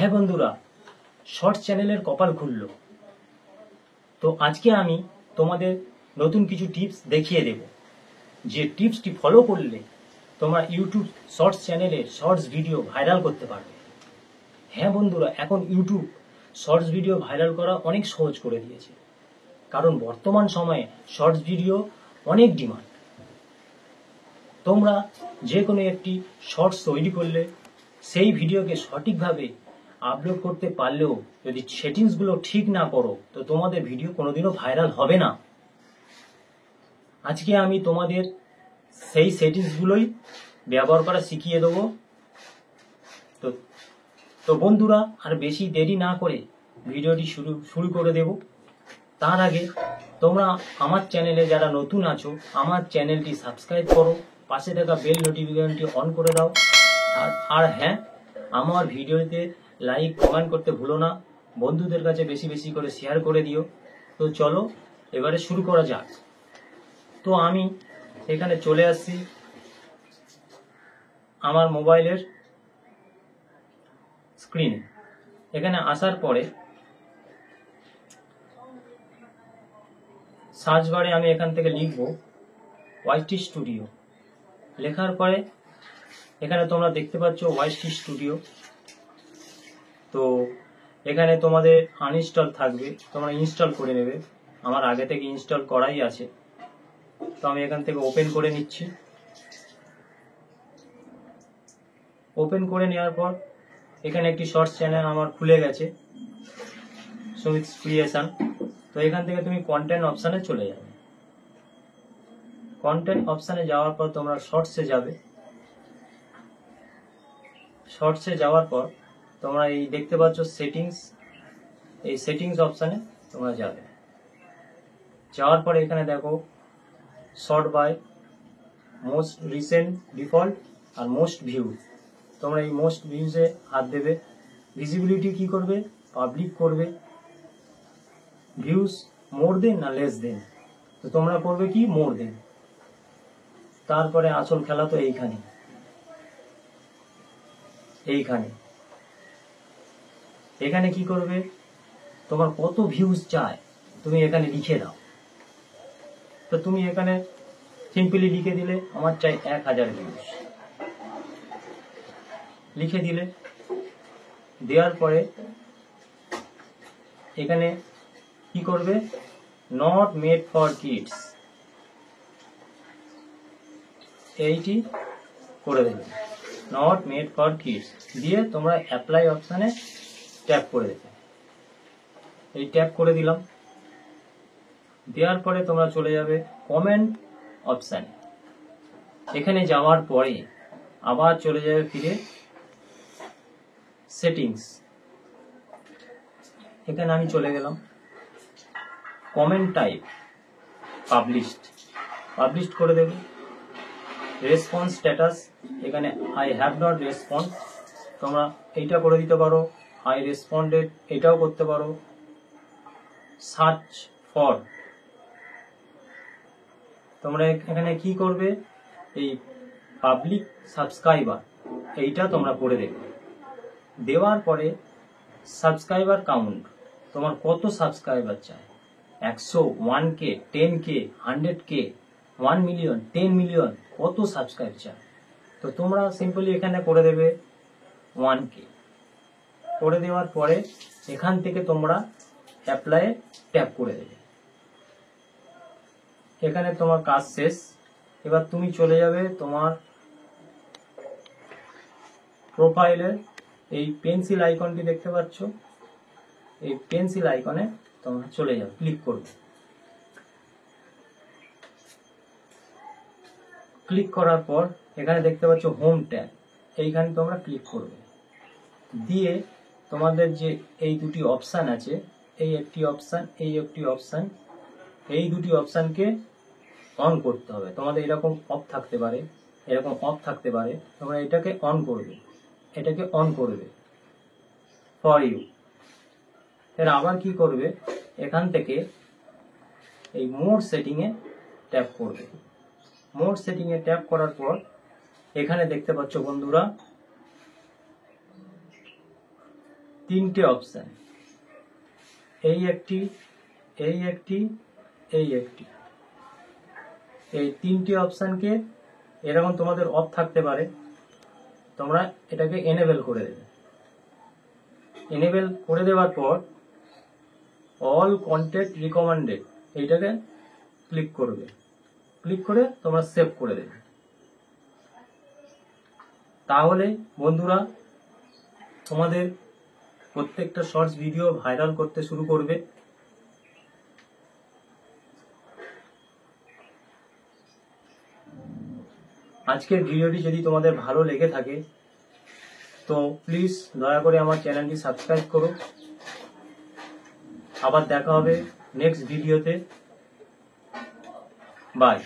হ্যাঁ বন্ধুরা, শর্টস চ্যানেলের কপাল খুলল। তো আজকে আমি তোমাদের নতুন কিছু টিপস দেখিয়ে দেব, যে টিপসটি ফলো করলে তোমরা ইউটিউব শর্টস চ্যানেলে শর্টস ভিডিও ভাইরাল করতে পারবে। হ্যাঁ বন্ধুরা, এখন ইউটিউব শর্টস ভিডিও ভাইরাল করা অনেক সহজ করে দিয়েছে, কারণ বর্তমান সময়ে শর্টস ভিডিও অনেক ডিমান্ড। তোমরা যে কোনো একটি শর্টস তৈরি করলে সেই ভিডিওকে সঠিকভাবে আপলোড করতে পারলেও যদি সেটিংসগুলো ঠিক না করো, তো তোমাদের ভিডিও কোনোদিনও ভাইরাল হবে না। আজকে আমি তোমাদের সেই সেটিংসগুলোই ব্যবহার করা শিখিয়ে দেবো। তো বন্ধুরা, আর বেশি দেরি না করে ভিডিওটি শুরু করে দেব। তার আগে তোমরা আমার চ্যানেলে যারা নতুন আছো, আমার চ্যানেলটি সাবস্ক্রাইব করো, পাশে থাকা বেল নোটিফিকেশনটি অন করে দাও। আর হ্যাঁ, আমার ভিডিওতে লাইক কমেন্ট করতে ভুলো না, বন্ধুদের কাছে বেশি বেশি করে শেয়ার করে দিও। তো চলো এবারে শুরু করা যাক। তো আমি এখানে চলে আসছি আমার মোবাইলের স্ক্রিনে। এখানে আসার পরে সার্চ বারে আমি এখান থেকে লিখব ওয়াইটি স্টুডিও। লেখার পরে এখানে তোমরা দেখতে পাচ্ছ ওয়াইটি স্টুডিও। তো এখানে তোমাদের আনইনস্টল থাকবে, তোমরা ইনস্টল করে নেবে। আমার আগে থেকে ইনস্টল করাই আছে, তো আমি এখান থেকে ওপেন করে নিচ্ছি। ওপেন করে নেওয়ার পর এখানে একটি শর্টস চ্যানেল আমার খুলে গেছে, সুমিত ক্রিয়েশন। তো এখান থেকে তুমি কন্টেন্ট অপশানে চলে যাবে। কন্টেন্ট অপশানে যাওয়ার পর তোমরা শর্টসে যাবে। শর্টসে যাওয়ার পর তোমরা এই দেখতে পাচ্ছ সেটিংস, এই সেটিংস অপশানে তোমরা যাবে। যাওয়ার পরে এখানে দেখো sort by, most recent, default আর মোস্ট ভিউ। তোমরা এই মোস্ট ভিউজে হাত দেবে। ভিজিবিলিটি কি করবে? পাবলিক করবে। ভিউজ মোর দেন না লেস দেন, তো তোমরা করবে কি? মোর দেন। তারপরে আসল খেলা তো এইখানে এখানে কি করবে? তোমার কত ভিউজ চাই তুমি এখানে লিখে দাও। তো তুমি এখানে সিম্পলি লিখে দিলে আমার চাই 1000 ভিউজ, লিখে দিলে। দেওয়ার পরে এখানে কি করবে? নট মেড ফর কিডস, এইটি করে দেবে, নট মেড ফর কিডস। দিয়ে তোমরা অ্যাপ্লাই অপশানে ট্যাপ করে দেবে। এই ট্যাপ করে দিলাম। দেওয়ার পরে তোমরা চলে যাবে কমেন্ট অপশানে। এখানে যাওয়ার পরে আবার চলে যাবে ফিরে সেটিংস। এখানে আমি চলে গেলাম কমেন্ট টাইপ, পাবলিশড করে দেবে। রেসপন্স স্ট্যাটাস, এখানে আই হ্যাভ নট রেসপন্ড, তোমরা এইটা করে দিতে পারো। আই রেসপন্ডেড, এটাও করতে পারো। সার্চ ফর, তোমরা এখানে কি করবে? এই পাবলিক সাবস্ক্রাইবার, এইটা তোমরা করে দেবে। দেওয়ার পরে সাবস্ক্রাইবার কাউন্ট, তোমার কত সাবস্ক্রাইবার চাই? 100, 1K, 10K, 100K, 1 million, 10 million, কত সাবস্ক্রাইব চাই? তো তোমরা সিম্পলি এখানে করে দেবে 1K। করে দেওয়ার পরে এখান থেকে তোমরা অ্যাপ্লাই ট্যাপ করে দেবে। এখানে তোমার কাজ শেষ। এবার তুমি চলে যাবে তোমার প্রোফাইলের এই পেন্সিল আইকনটি দেখতে পাচ্ছ, এই পেন্সিল আইকনে তোমরা চলে যাবে, ক্লিক করবে। ক্লিক করার পর এখানে দেখতে পাচ্ছ হোম ট্যাব, এইখানে তোমরা ক্লিক করবে। দিয়ে তোমাদের যে এই দুটি অপশান আছে, এই একটি অপশান, এই একটি অপশান, এই দুটি অপশানকে অন করতে হবে। তোমাদের এরকম অফ থাকতে পারে, এরকম অফ থাকতে পারে, তোমরা এটাকে অন করবে, এটাকে অন করবে ফর ইউ। এর আবার কি করবে? এখান থেকে এই মোড সেটিং এ ট্যাপ করবে। মোড সেটিং এ ট্যাপ করার পর এখানে দেখতে পাচ্ছ বন্ধুরা তিনটে অপশান, এই একটি, এই একটি, এই একটি, এই তিনটে অপশানকে এরকম তোমাদের অফ থাকতে পারে, তোমরা এটাকে এনেবল করে দেবে। এনেবল করে দেওয়ার পর অল কন্টেন্ট রিকমেন্ডেড এইটাকে ক্লিক করবে, ক্লিক করে তোমরা সেভ করে দেবে। তাহলে বন্ধুরা তোমাদের প্রত্যেকটা শর্টস ভিডিও ভাইরাল করতে শুরু করবে। আজকের ভিডিওটি যদি তোমাদের ভালো লেগে থাকে তো প্লিজ দয়া করে আমার চ্যানেলটি সাবস্ক্রাইব করো। আবার দেখা হবে নেক্সট ভিডিওতে। বাই।